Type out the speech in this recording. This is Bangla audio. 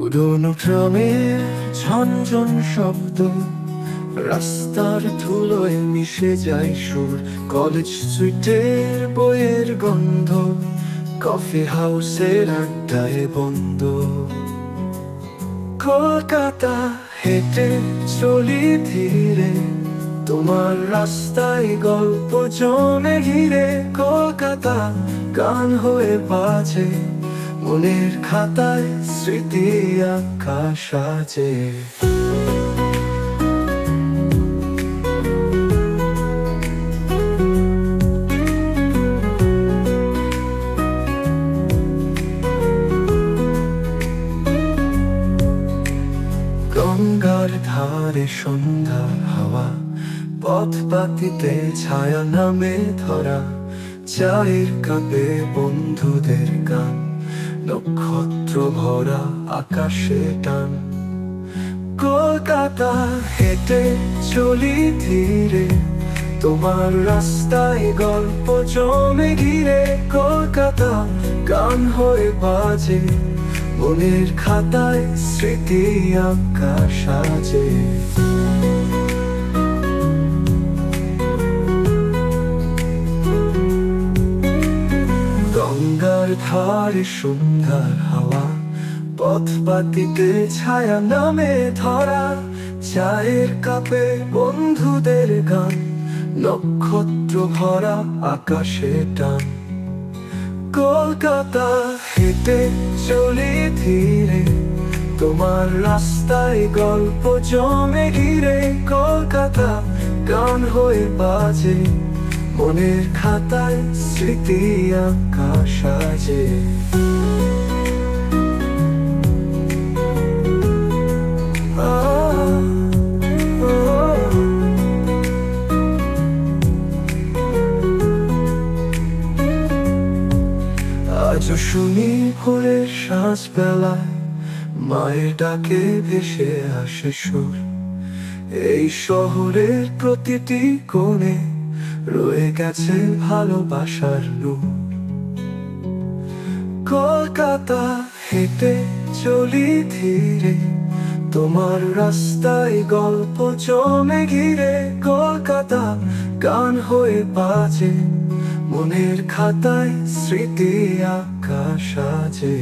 পুরনো ট্রামের ঝনঝন শব্দ, রাস্তার ধুলোয় মিশে যায় সুর। কলেজ স্ট্রিটের বইয়ের গন্ধ, কফি হাউসের আড্ডায় বন্ধ। কলকাতা হেঁটে চলি ধীরে, তোমার রাস্তায় গল্প জমে ঘিরে। কলকাতা গান হয়ে বাজে, মনের খাতায় স্মৃতি আঁকা সাজে। গঙ্গার ধারে সন্ধ্যার হাওয়া, পথ পাতিতে ছায়া নামে ধরা। চায়ের কাপে বন্ধুদের গান, নক্ষত্র ভরা আকাশে টান। কলকাতা হেঁটে চলি ধীরে, তোমার রাস্তায় গল্প জমে ঘিরে। কলকাতা গান হয়ে বাজে, মনের খাতায় স্মৃতি আঁকা সাজে। গঙ্গার ধারে সন্ধ্যার হাওয়া, পথ পাতিতে ছায়া নামে ধরা। চায়ের কাপে বন্ধুদের গান, নক্ষত্র ভরা আকাশে টান। কলকাতা হেঁটে চলি ধীরে, তোমার রাস্তায় গল্প জমে ঘিরে। কলকাতা গান হয়ে বাজে, মনের খাতায় স্মৃতি আঁকা সাজে। আজও শুনি ভোরের শ্বাস বেলায়, মায়ের ডাকে ভেসে আসে সুর। এই শহরের প্রতিটি কোণে রয়ে গেছে ভালোবাসার নূর। কলকাতা হেঁটে চলি ধীরে, তোমার রাস্তায় গল্প জমে ঘিরে। কলকাতা গান হয়ে বাজে, মনের খাতায় স্মৃতি আঁকা সাজে।